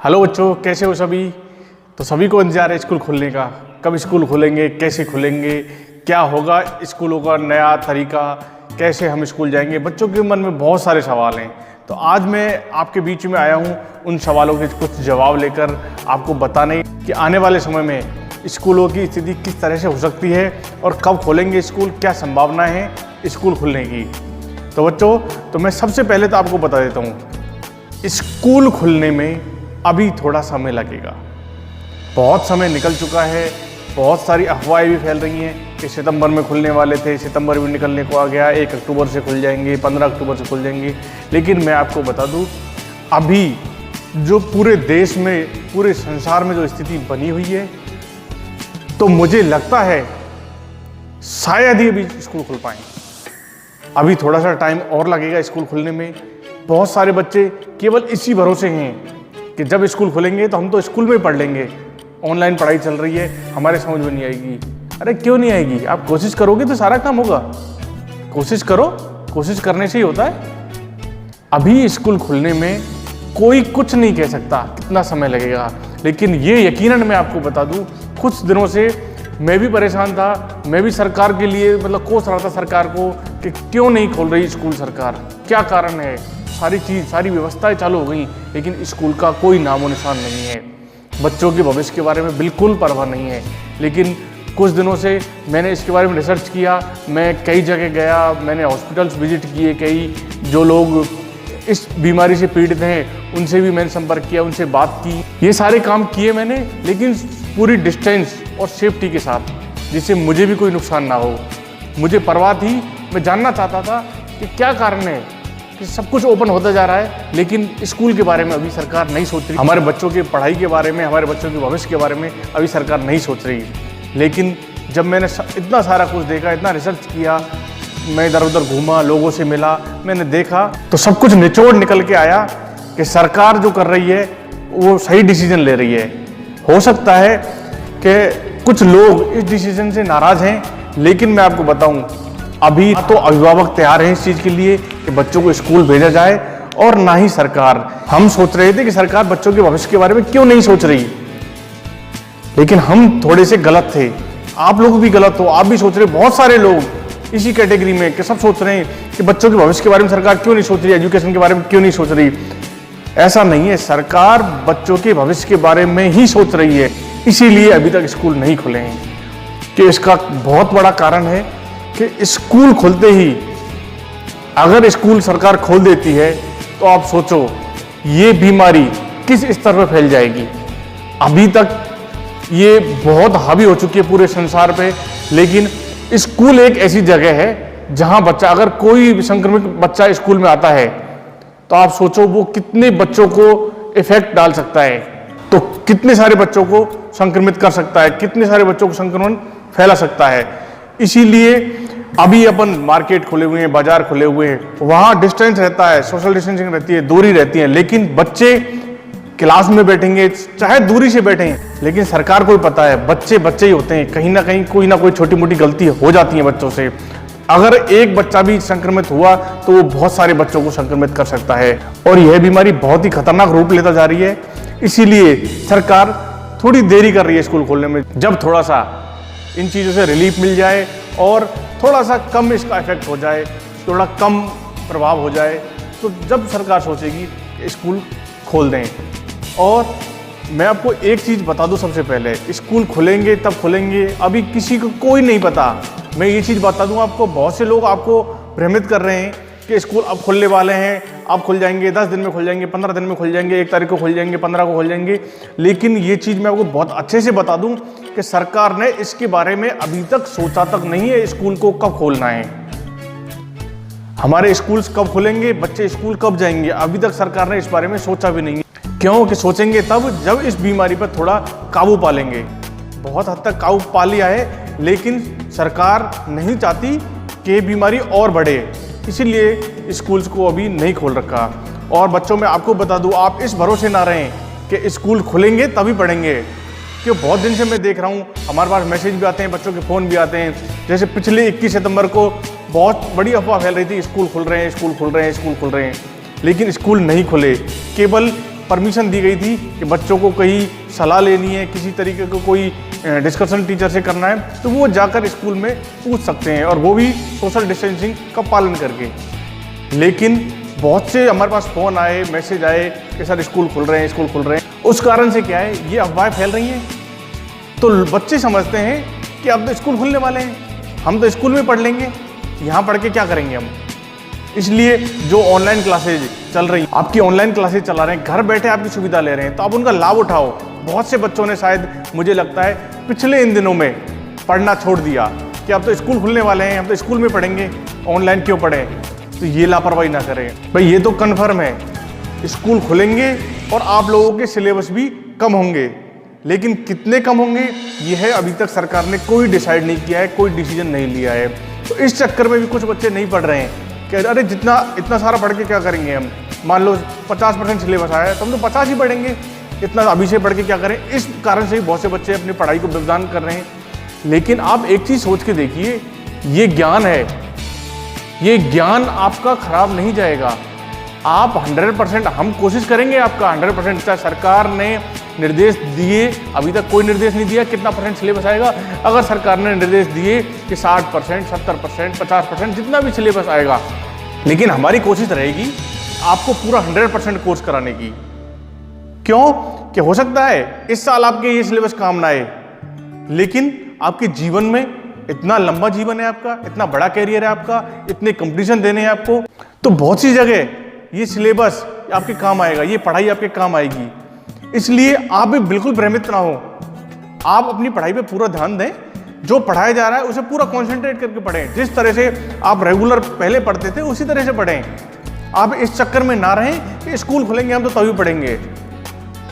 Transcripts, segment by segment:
Hello बच्चों, कैसे हो सभी। तो सभी को इंतजार है स्कूल खुलने का। कब स्कूल खुलेंगे, कैसे खुलेंगे, क्या होगा स्कूलों का नया तरीका, कैसे हम स्कूल जाएंगे। बच्चों के मन में बहुत सारे सवाल हैं। तो आज मैं आपके बीच में आया हूँ उन सवालों के कुछ जवाब लेकर आपको बताने कि आने वाले समय में स्कूलों की स्थिति किस तरह से हो सकती है और कब खोलेंगे स्कूल, क्या संभावनाएं हैं स्कूल खुलने की। तो बच्चों, तो मैं सबसे पहले तो आपको बता देता हूँ, स्कूल खुलने में अभी थोड़ा समय लगेगा। बहुत समय निकल चुका है। बहुत सारी अफवाहें भी फैल रही हैं कि सितंबर में खुलने वाले थे, सितंबर भी निकलने को आ गया, 1 अक्टूबर से खुल जाएंगे, 15 अक्टूबर से खुल जाएंगे। लेकिन मैं आपको बता दूं, अभी जो पूरे देश में, पूरे संसार में जो स्थिति बनी हुई है, तो मुझे लगता है शायद ही अभी स्कूल खुल पाए। अभी थोड़ा सा टाइम और लगेगा स्कूल खुलने में। बहुत सारे बच्चे केवल इसी भरोसे हैं कि जब स्कूल खुलेंगे तो हम तो स्कूल में पढ़ लेंगे, ऑनलाइन पढ़ाई चल रही है, हमारे समझ में नहीं आएगी। अरे क्यों नहीं आएगी, आप कोशिश करोगे तो सारा काम होगा। कोशिश करो, कोशिश करने से ही होता है। अभी स्कूल खुलने में कोई कुछ नहीं कह सकता कितना समय लगेगा, लेकिन ये यकीनन मैं आपको बता दूं, कुछ दिनों से मैं भी परेशान था। मैं भी सरकार के लिए कोस रहा था सरकार को कि क्यों नहीं खोल रही स्कूल सरकार, क्या कारण है। सारी व्यवस्थाएं चालू हो गई, लेकिन स्कूल का कोई नामो निशान नहीं है। बच्चों के भविष्य के बारे में बिल्कुल परवाह नहीं है। लेकिन कुछ दिनों से मैंने इसके बारे में रिसर्च किया, मैं कई जगह गया, मैंने हॉस्पिटल्स विजिट किए, कई जो लोग इस बीमारी से पीड़ित हैं उनसे भी मैंने संपर्क किया, उनसे बात की। ये सारे काम किए मैंने, लेकिन पूरी डिस्टेंस और सेफ्टी के साथ, जिससे मुझे भी कोई नुकसान ना हो। मुझे परवाह थी, मैं जानना चाहता था कि क्या कारण है कि सब कुछ ओपन होता जा रहा है, लेकिन स्कूल के बारे में अभी सरकार नहीं सोच रही। हमारे बच्चों की पढ़ाई के बारे में, हमारे बच्चों के भविष्य के बारे में अभी सरकार नहीं सोच रही। लेकिन जब मैंने इतना सारा कुछ देखा, इतना रिसर्च किया, मैं इधर उधर घूमा, लोगों से मिला, मैंने देखा, तो सब कुछ निचोड़ निकल के आया कि सरकार जो कर रही है वो सही डिसीजन ले रही है। हो सकता है कि कुछ लोग इस डिसीजन से नाराज हैं, लेकिन मैं आपको बताऊं, अभी तो अभिभावक तैयार हैं इस चीज़ के लिए कि बच्चों को स्कूल भेजा जाए, और ना ही सरकार। हम सोच रहे थे कि सरकार बच्चों के भविष्य के बारे में क्यों नहीं सोच रही, लेकिन हम थोड़े से गलत थे। आप लोग भी गलत हो, आप भी सोच रहे, बहुत सारे लोग इसी कैटेगरी में कि सब सोच रहे हैं कि बच्चों के भविष्य के बारे में सरकार क्यों नहीं सोच रही, एजुकेशन के बारे में क्यों नहीं सोच रही। ऐसा नहीं है, सरकार बच्चों के भविष्य के बारे में ही सोच रही है, इसीलिए अभी तक स्कूल नहीं खुले हैं। कि इसका बहुत बड़ा कारण है कि स्कूल खुलते ही, अगर स्कूल सरकार खोल देती है तो आप सोचो ये बीमारी किस स्तर पर फैल जाएगी। अभी तक ये बहुत हावी हो चुकी है पूरे संसार पे, लेकिन स्कूल एक ऐसी जगह है जहां बच्चा, अगर कोई संक्रमित बच्चा स्कूल में आता है तो आप सोचो वो कितने बच्चों को इफेक्ट डाल सकता है, तो कितने सारे बच्चों को संक्रमित कर सकता है, कितने सारे बच्चों को संक्रमण फैला सकता है। इसीलिए अभी अपन मार्केट खुले हुए हैं, बाजार खुले हुए हैं, वहां डिस्टेंस रहता है, सोशल डिस्टेंसिंग रहती है, दूरी रहती है, लेकिन बच्चे क्लास में बैठेंगे चाहे दूरी से बैठें, लेकिन सरकार को भी पता है बच्चे बच्चे ही होते हैं, कहीं ना कोई छोटी मोटी गलती हो जाती है बच्चों से। अगर एक बच्चा भी संक्रमित हुआ तो वो बहुत सारे बच्चों को संक्रमित कर सकता है, और यह बीमारी बहुत ही खतरनाक रूप लेता जा रही है। इसीलिए सरकार थोड़ी देरी कर रही है स्कूल खोलने में। जब थोड़ा सा इन चीज़ों से रिलीफ मिल जाए और थोड़ा सा कम इसका इफेक्ट हो जाए, थोड़ा कम प्रभाव हो जाए, तो जब सरकार सोचेगी कि स्कूल खोल दें। और मैं आपको एक चीज़ बता दूं, सबसे पहले स्कूल खुलेंगे तब खुलेंगे, अभी किसी को कोई नहीं पता। मैं ये चीज़ बता दूं आपको, बहुत से लोग आपको भ्रमित कर रहे हैं कि स्कूल अब खुलने वाले हैं, अब खुल जाएंगे, 10 दिन में खुल जाएंगे, 15 दिन में खुल जाएंगे, 1 तारीख को खुल जाएंगे, 15 को खुल जाएंगे। लेकिन ये चीज़ मैं आपको बहुत अच्छे से बता दूं कि सरकार ने इसके बारे में अभी तक सोचा तक नहीं है स्कूल को कब खोलना है। हमारे स्कूल्स कब खुलेंगे, बच्चे स्कूल कब जाएंगे, अभी तक सरकार ने इस बारे में सोचा भी नहीं है। क्यों कि सोचेंगे तब जब इस बीमारी पर थोड़ा काबू पा लेंगे। बहुत हद तक काबू पा लिया है, लेकिन सरकार नहीं चाहती कि ये बीमारी और बढ़े, इसीलिए स्कूल्स को अभी नहीं खोल रखा। और बच्चों में आपको बता दूं, आप इस भरोसे ना रहें कि स्कूल खुलेंगे तभी पढ़ेंगे, क्योंकि बहुत दिन से मैं देख रहा हूँ, हमारे पास मैसेज भी आते हैं, बच्चों के फ़ोन भी आते हैं। जैसे पिछले 21 सितंबर को बहुत बड़ी अफवाह फैल रही थी, स्कूल खुल रहे हैं, स्कूल खुल रहे हैं, स्कूल खुल रहे हैं, लेकिन स्कूल नहीं खुले। केवल परमिशन दी गई थी कि बच्चों को कहीं सलाह लेनी है, किसी तरीके का कोई डिस्कशन टीचर से करना है तो वो जाकर स्कूल में पूछ सकते हैं, और वो भी सोशल डिस्टेंसिंग का पालन करके। लेकिन बहुत से हमारे पास फ़ोन आए, मैसेज आए कि सर स्कूल खुल रहे हैं, स्कूल खुल रहे हैं। उस कारण से क्या है, ये अफवाहें फैल रही हैं। तो बच्चे समझते हैं कि अब तो स्कूल खुलने वाले हैं, हम तो स्कूल में पढ़ लेंगे, यहाँ पढ़ के क्या करेंगे हम। इसलिए जो ऑनलाइन क्लासेज चल रही हैं, आपकी ऑनलाइन क्लासेज चला रहे हैं, घर बैठे आपकी सुविधा ले रहे हैं, तो आप उनका लाभ उठाओ। बहुत से बच्चों ने शायद मुझे लगता है पिछले इन दिनों में पढ़ना छोड़ दिया कि अब तो स्कूल खुलने वाले हैं, हम तो स्कूल में पढ़ेंगे, ऑनलाइन क्यों पढ़ें। तो ये लापरवाही ना करें भाई। ये तो कन्फर्म है, स्कूल खुलेंगे और आप लोगों के सिलेबस भी कम होंगे, लेकिन कितने कम होंगे ये है अभी तक सरकार ने कोई डिसाइड नहीं किया है, कोई डिसीजन नहीं लिया है। तो इस चक्कर में भी कुछ बच्चे नहीं पढ़ रहे हैं कि अरे इतना सारा पढ़ के क्या करेंगे हम। मान लो 50% सिलेबस आया है तो हम तो 50 ही पढ़ेंगे, इतना अभी से पढ़ के क्या करें। इस कारण से ही बहुत से बच्चे अपनी पढ़ाई को व्यवधान कर रहे हैं। लेकिन आप एक चीज़ सोच के देखिए, ये ज्ञान है, ये ज्ञान आपका खराब नहीं जाएगा। आप 100%, हम कोशिश करेंगे आपका 100%, चाहे सरकार ने निर्देश दिए, अभी तक कोई निर्देश नहीं दिया कितना % सिलेबस आएगा। अगर सरकार ने निर्देश दिए कि 60%, 70%, 50%, जितना भी सिलेबस आएगा, लेकिन हमारी कोशिश रहेगी आपको पूरा 100% कोर्स कराने की। क्यों कि हो सकता है इस साल आपके ये सिलेबस काम ना आए, लेकिन आपके जीवन में इतना लंबा जीवन है आपका, इतना बड़ा कैरियर है आपका, इतने कंपटीशन देने हैं आपको, तो बहुत सी जगह ये सिलेबस आपके काम आएगा, ये पढ़ाई आपके काम आएगी। इसलिए आप भी बिल्कुल भ्रमित ना हो, आप अपनी पढ़ाई पे पूरा ध्यान दें। जो पढ़ाया जा रहा है उसे पूरा कॉन्सेंट्रेट करके पढ़ें। जिस तरह से आप रेगुलर पहले पढ़ते थे उसी तरह से पढ़ें। आप इस चक्कर में ना रहें कि स्कूल खुलेंगे हम तो तभी पढ़ेंगे।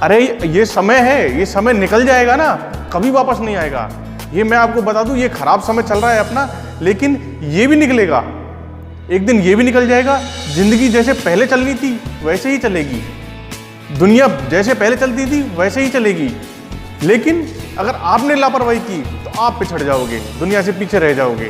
अरे ये समय है, ये समय निकल जाएगा ना, कभी वापस नहीं आएगा। ये मैं आपको बता दूं, ये खराब समय चल रहा है अपना, लेकिन ये भी निकलेगा एक दिन, ये भी निकल जाएगा। जिंदगी जैसे पहले चलनी थी वैसे ही चलेगी, दुनिया जैसे पहले चलती थी वैसे ही चलेगी। लेकिन अगर आपने लापरवाही की तो आप पिछड़ जाओगे, दुनिया से पीछे रह जाओगे।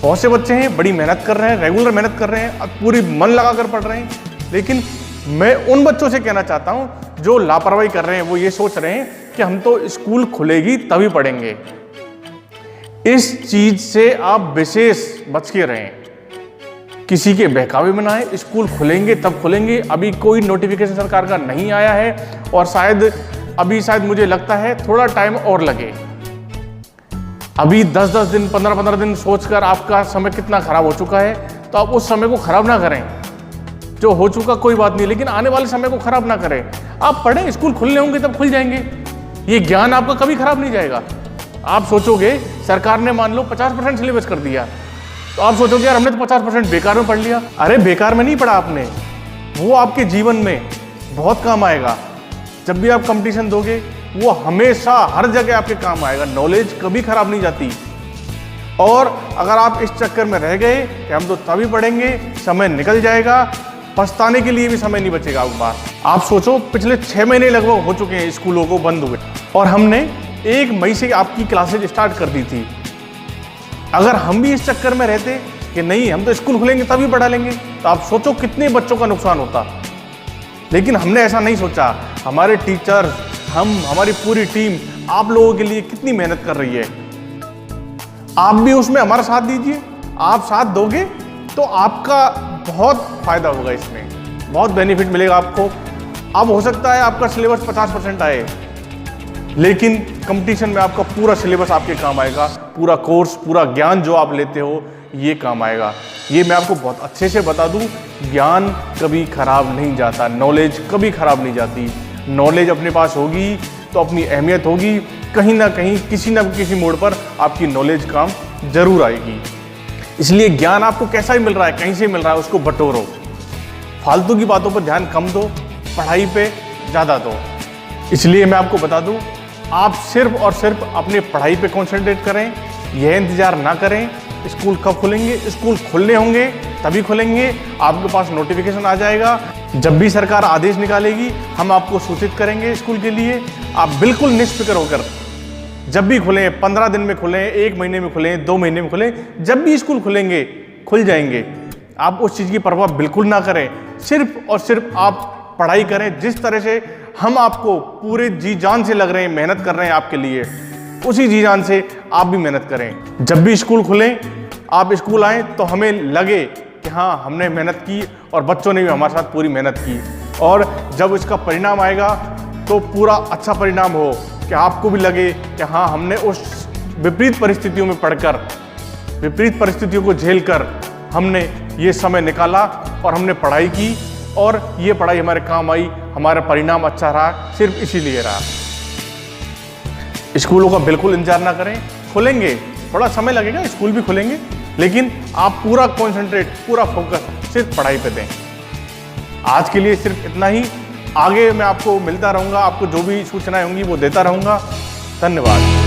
बहुत से बच्चे हैं बड़ी मेहनत कर रहे हैं, रेगुलर मेहनत कर रहे हैं, पूरी मन लगा कर पढ़ रहे हैं। लेकिन मैं उन बच्चों से कहना चाहता हूं जो लापरवाही कर रहे हैं, वो ये सोच रहे हैं कि हम तो स्कूल खुलेगी तभी पढ़ेंगे। इस चीज से आप विशेष बच के रहें, किसी के बहकावे में ना आए। स्कूल खुलेंगे तब खुलेंगे, अभी कोई नोटिफिकेशन सरकार का नहीं आया है, और शायद मुझे लगता है थोड़ा टाइम और लगे। अभी 10-10 दिन, 15-15 दिन सोचकर आपका समय कितना खराब हो चुका है, तो आप उस समय को खराब ना करें। जो हो चुका कोई बात नहीं, लेकिन आने वाले समय को खराब ना करें। आप पढ़ें, स्कूल खुलने होंगे तब खुल जाएंगे, ये ज्ञान आपका कभी खराब नहीं जाएगा। आप सोचोगे सरकार ने मान लो 50% सिलेबस कर दिया, तो आप सोचोगे यार हमने तो 50% बेकार में पढ़ लिया। अरे बेकार में नहीं पढ़ा आपने, वो आपके जीवन में बहुत काम आएगा। जब भी आप कंपटीशन दोगे वो हमेशा हर जगह आपके काम आएगा। नॉलेज कभी खराब नहीं जाती। और अगर आप इस चक्कर में रह गए कि हम तो तभी पढ़ेंगे, समय निकल जाएगा, पछताने के लिए भी समय नहीं बचेगा आपके पास। आप सोचो पिछले 6 महीने लगभग हो चुके हैं स्कूलों को बंद हुए, और हमने 1 मई से आपकी क्लासेज स्टार्ट कर दी थी। अगर हम भी इस चक्कर में रहते कि नहीं हम तो स्कूल खुलेंगे तभी पढ़ा लेंगे, तो आप सोचो कितने बच्चों का नुकसान होता। लेकिन हमने ऐसा नहीं सोचा। हमारे टीचर्स, हमारी पूरी टीम आप लोगों के लिए कितनी मेहनत कर रही है। आप भी उसमें हमारा साथ दीजिए। आप साथ दोगे तो आपका बहुत फायदा होगा, इसमें बहुत बेनिफिट मिलेगा आपको। अब हो सकता है आपका सिलेबस 50% आए, लेकिन कंपटीशन में आपका पूरा सिलेबस आपके काम आएगा, पूरा कोर्स, पूरा ज्ञान जो आप लेते हो ये काम आएगा। ये मैं आपको बहुत अच्छे से बता दूं, ज्ञान कभी खराब नहीं जाता, नॉलेज कभी खराब नहीं जाती। नॉलेज अपने पास होगी तो अपनी अहमियत होगी, कहीं ना कहीं किसी न किसी मोड़ पर आपकी नॉलेज काम जरूर आएगी। इसलिए ज्ञान आपको कैसा ही मिल रहा है, कहीं से मिल रहा है, उसको बटोरो। फालतू की बातों पर ध्यान कम दो, पढ़ाई पे ज़्यादा दो। इसलिए मैं आपको बता दूं, आप सिर्फ और सिर्फ अपने पढ़ाई पे कंसंट्रेट करें। यह इंतजार ना करें स्कूल कब खुलेंगे। स्कूल खुलने होंगे तभी खुलेंगे, आपके पास नोटिफिकेशन आ जाएगा। जब भी सरकार आदेश निकालेगी हम आपको सूचित करेंगे स्कूल के लिए। आप बिल्कुल निष्फिक्र होकर जब भी खुलें, 15 दिन में खुलें, 1 महीने में खुलें, 2 महीने में खुलें, जब भी स्कूल खुलेंगे खुल जाएंगे। आप उस चीज़ की परवाह बिल्कुल ना करें। सिर्फ और सिर्फ आप पढ़ाई करें, जिस तरह से हम आपको पूरे जी जान से लग रहे हैं, मेहनत कर रहे हैं आपके लिए, उसी जी जान से आप भी मेहनत करें। जब भी स्कूल खुलें, आप स्कूल आएँ तो हमें लगे कि हाँ, हमने मेहनत की और बच्चों ने भी हमारे साथ पूरी मेहनत की, और जब इसका परिणाम आएगा तो पूरा अच्छा परिणाम हो कि आपको भी लगे कि हाँ, हमने उस विपरीत परिस्थितियों में पढ़कर, विपरीत परिस्थितियों को झेलकर हमने ये समय निकाला और हमने पढ़ाई की, और ये पढ़ाई हमारे काम आई, हमारा परिणाम अच्छा रहा, सिर्फ इसीलिए रहा। स्कूलों का बिल्कुल इंतजार ना करें, खुलेंगे, थोड़ा समय लगेगा, स्कूल भी खुलेंगे, लेकिन आप पूरा कॉन्सेंट्रेट, पूरा फोकस सिर्फ पढ़ाई पे दें। आज के लिए सिर्फ इतना ही। आगे मैं आपको मिलता रहूँगा, आपको जो भी सूचनाएं होंगी वो देता रहूँगा। धन्यवाद।